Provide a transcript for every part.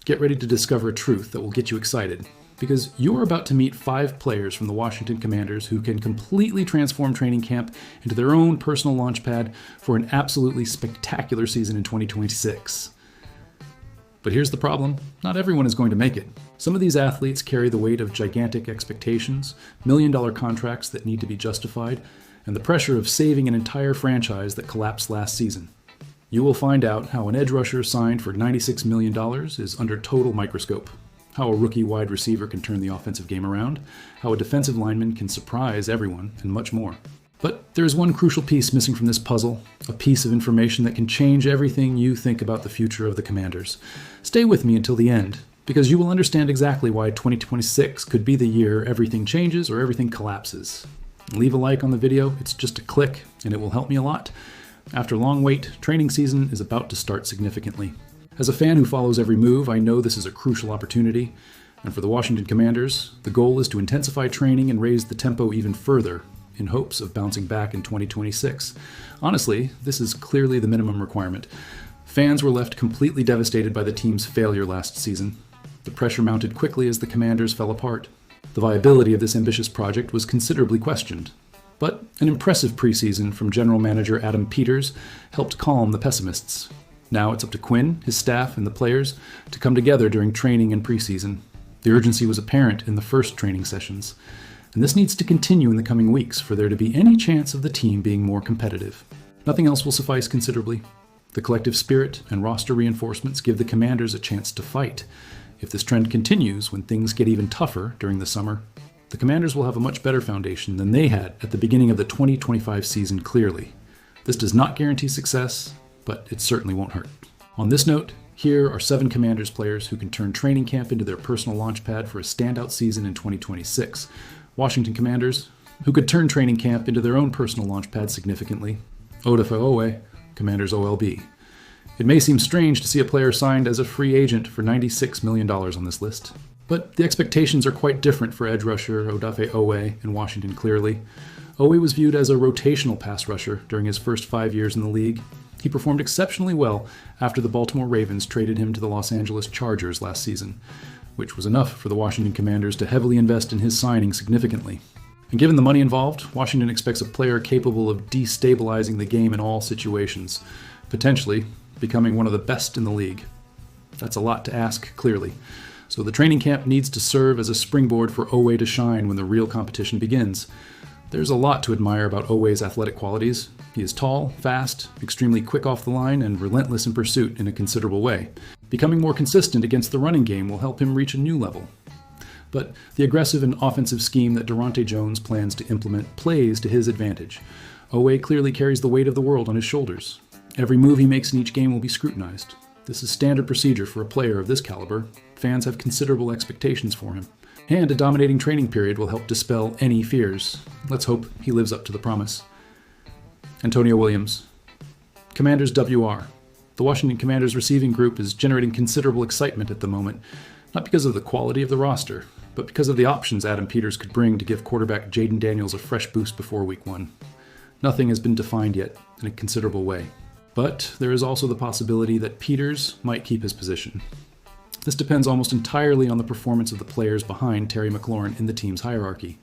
Get ready to discover a truth that will get you excited, because you're about to meet 5 players from the Washington Commanders who can completely transform training camp into their own personal launchpad for an absolutely spectacular season in 2026. But here's the problem: not everyone is going to make it. Some of these athletes carry the weight of gigantic expectations, million-dollar contracts that need to be justified, and the pressure of saving an entire franchise that collapsed last season. You will find out how an edge rusher signed for $96 million is under total microscope, how a rookie wide receiver can turn the offensive game around, how a defensive lineman can surprise everyone, and much more. But there is one crucial piece missing from this puzzle, a piece of information that can change everything you think about the future of the Commanders. Stay with me until the end, because you will understand exactly why 2026 could be the year everything changes or everything collapses. Leave a like on the video, it's just a click, and it will help me a lot. After a long wait, training season is about to start significantly. As a fan who follows every move, I know this is a crucial opportunity. And for the Washington Commanders, the goal is to intensify training and raise the tempo even further in hopes of bouncing back in 2026. Honestly, this is clearly the minimum requirement. Fans were left completely devastated by the team's failure last season. The pressure mounted quickly as the Commanders fell apart. The viability of this ambitious project was considerably questioned. But an impressive preseason from general manager Adam Peters helped calm the pessimists. Now it's up to Quinn, his staff, and the players to come together during training and preseason. The urgency was apparent in the first training sessions, and this needs to continue in the coming weeks for there to be any chance of the team being more competitive. Nothing else will suffice considerably. The collective spirit and roster reinforcements give the Commanders a chance to fight. If this trend continues when things get even tougher during the summer, the Commanders will have a much better foundation than they had at the beginning of the 2025 season clearly. This does not guarantee success, but it certainly won't hurt. On this note, here are 7 Commanders players who can turn training camp into their personal launchpad for a standout season in 2026. Washington Commanders, who could turn training camp into their own personal launchpad significantly. Odafe Oweh, Commanders OLB. It may seem strange to see a player signed as a free agent for $96 million on this list, but the expectations are quite different for edge rusher Odafe Oweh in Washington clearly. Oweh was viewed as a rotational pass rusher during his first 5 years in the league. He performed exceptionally well after the Baltimore Ravens traded him to the Los Angeles Chargers last season, which was enough for the Washington Commanders to heavily invest in his signing significantly. And given the money involved, Washington expects a player capable of destabilizing the game in all situations, potentially becoming one of the best in the league. That's a lot to ask, clearly. So the training camp needs to serve as a springboard for Oweh to shine when the real competition begins. There's a lot to admire about Oweh's athletic qualities. He is tall, fast, extremely quick off the line, and relentless in pursuit in a considerable way. Becoming more consistent against the running game will help him reach a new level. But the aggressive and offensive scheme that Durante Jones plans to implement plays to his advantage. Oweh clearly carries the weight of the world on his shoulders. Every move he makes in each game will be scrutinized. This is standard procedure for a player of this caliber. Fans have considerable expectations for him. And a dominating training period will help dispel any fears. Let's hope he lives up to the promise. Antonio Williams. Commanders WR. The Washington Commanders receiving group is generating considerable excitement at the moment, not because of the quality of the roster, but because of the options Adam Peters could bring to give quarterback Jayden Daniels a fresh boost before Week 1. Nothing has been defined yet in a considerable way. But there is also the possibility that Peters might keep his position. This depends almost entirely on the performance of the players behind Terry McLaurin in the team's hierarchy.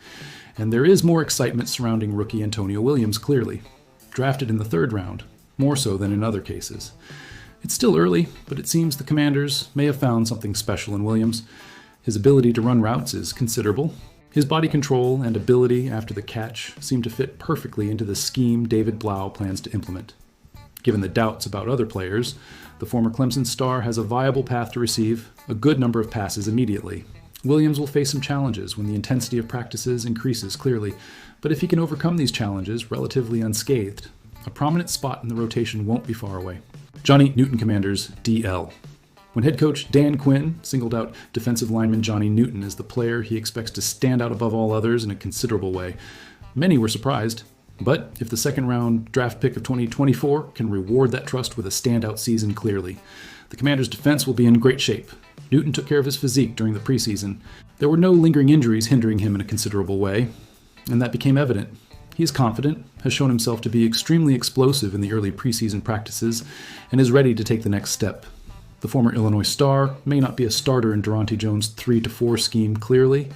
And there is more excitement surrounding rookie Antonio Williams, clearly. Drafted in the 3rd round, more so than in other cases. It's still early, but it seems the Commanders may have found something special in Williams. His ability to run routes is considerable. His body control and ability after the catch seem to fit perfectly into the scheme David Blau plans to implement. Given the doubts about other players, the former Clemson star has a viable path to receive a good number of passes immediately. Williams will face some challenges when the intensity of practices increases clearly, but if he can overcome these challenges relatively unscathed, a prominent spot in the rotation won't be far away. Johnny Newton Commanders DL. When head coach Dan Quinn singled out defensive lineman Johnny Newton as the player he expects to stand out above all others in a considerable way, many were surprised. But if the 2nd-round draft pick of 2024 can reward that trust with a standout season clearly, the Commanders' defense will be in great shape. Newton took care of his physique during the preseason. There were no lingering injuries hindering him in a considerable way, and that became evident. He is confident, has shown himself to be extremely explosive in the early preseason practices, and is ready to take the next step. The former Illinois star may not be a starter in Durante Jones' 3-4 scheme clearly,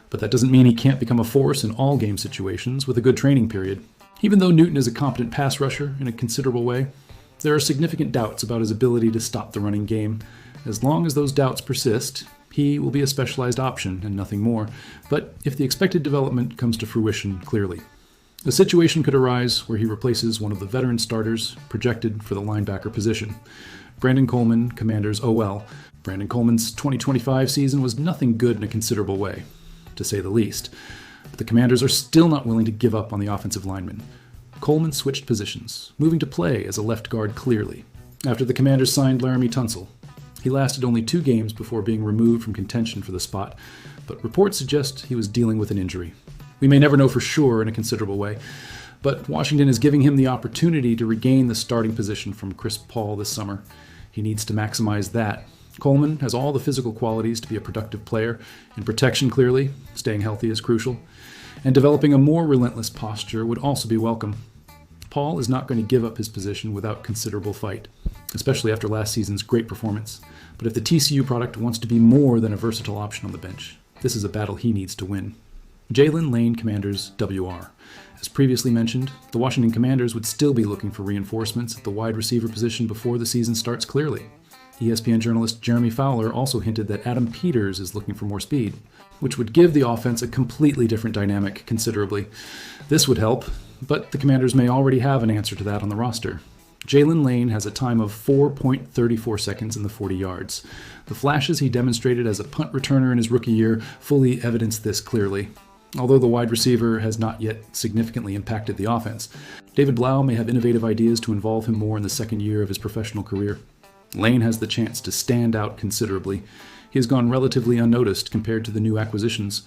but that doesn't mean he can't become a force in all game situations with a good training period. Even though Newton is a competent pass rusher in a considerable way, there are significant doubts about his ability to stop the running game. As long as those doubts persist, he will be a specialized option and nothing more, but if the expected development comes to fruition clearly. A situation could arise where he replaces one of the veteran starters projected for the linebacker position. Brandon Coleman, Commanders OL. Brandon Coleman's 2025 season was nothing good in a considerable way, to say the least. But the Commanders are still not willing to give up on the offensive lineman. Coleman switched positions, moving to play as a left guard clearly, after the Commanders signed Laramie Tunsil. He lasted only 2 games before being removed from contention for the spot, but reports suggest he was dealing with an injury. We may never know for sure in a considerable way, but Washington is giving him the opportunity to regain the starting position from Chris Paul this summer. He needs to maximize that. Coleman has all the physical qualities to be a productive player. In protection, clearly, staying healthy is crucial. And developing a more relentless posture would also be welcome. Paul is not going to give up his position without considerable fight, especially after last season's great performance. But if the TCU product wants to be more than a versatile option on the bench, this is a battle he needs to win. Jalen Lane, Commanders, WR. As previously mentioned, the Washington Commanders would still be looking for reinforcements at the wide receiver position before the season starts clearly. ESPN journalist Jeremy Fowler also hinted that Adam Peters is looking for more speed, which would give the offense a completely different dynamic considerably. This would help, but the Commanders may already have an answer to that on the roster. Jalen Lane has a time of 4.34 seconds in the 40 yards. The flashes he demonstrated as a punt returner in his rookie year fully evidence this clearly. Although the wide receiver has not yet significantly impacted the offense, David Blau may have innovative ideas to involve him more in the second year of his professional career. Lane has the chance to stand out considerably. He has gone relatively unnoticed compared to the new acquisitions,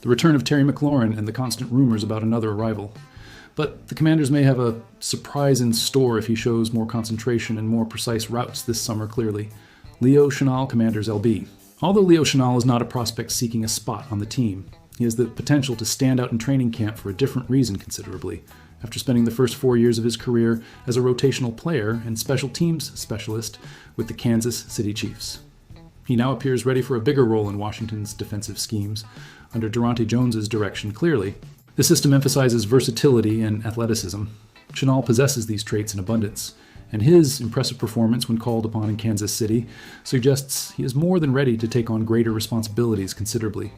the return of Terry McLaurin and the constant rumors about another arrival. But the Commanders may have a surprise in store if he shows more concentration and more precise routes this summer clearly. Leo Chenal, Commanders LB. Although Leo Chenal is not a prospect seeking a spot on the team, he has the potential to stand out in training camp for a different reason considerably, after spending the first 4 years of his career as a rotational player and special teams specialist with the Kansas City Chiefs. He now appears ready for a bigger role in Washington's defensive schemes, under Durante Jones's direction clearly. The system emphasizes versatility and athleticism. Chenal possesses these traits in abundance, and his impressive performance when called upon in Kansas City suggests he is more than ready to take on greater responsibilities considerably.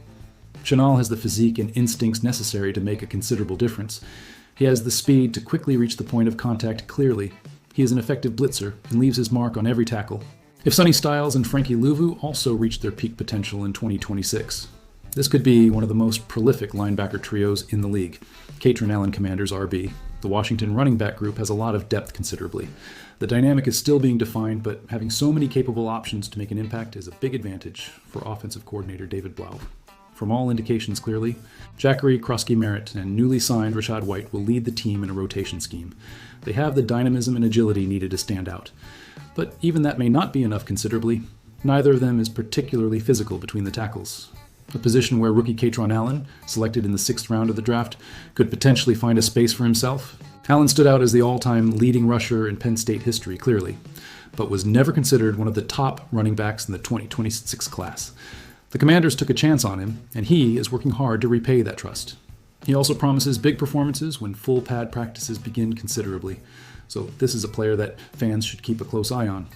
Chenal has the physique and instincts necessary to make a considerable difference. He has the speed to quickly reach the point of contact clearly. He is an effective blitzer and leaves his mark on every tackle. If Sonny Styles and Frankie Louvu also reach their peak potential in 2026, this could be one of the most prolific linebacker trios in the league. Katron Allen, Commanders RB. The Washington running back group has a lot of depth considerably. The dynamic is still being defined, but having so many capable options to make an impact is a big advantage for offensive coordinator David Blau. From all indications clearly, Jackery, Krosky-Merritt, and newly signed Rachaad White will lead the team in a rotation scheme. They have the dynamism and agility needed to stand out. But even that may not be enough considerably. Neither of them is particularly physical between the tackles. A position where rookie Katron Allen, selected in the 6th round of the draft, could potentially find a space for himself. Allen stood out as the all-time leading rusher in Penn State history, clearly, but was never considered one of the top running backs in the 2026 class. The Commanders took a chance on him, and he is working hard to repay that trust. He also promises big performances when full pad practices begin considerably, so this is a player that fans should keep a close eye on.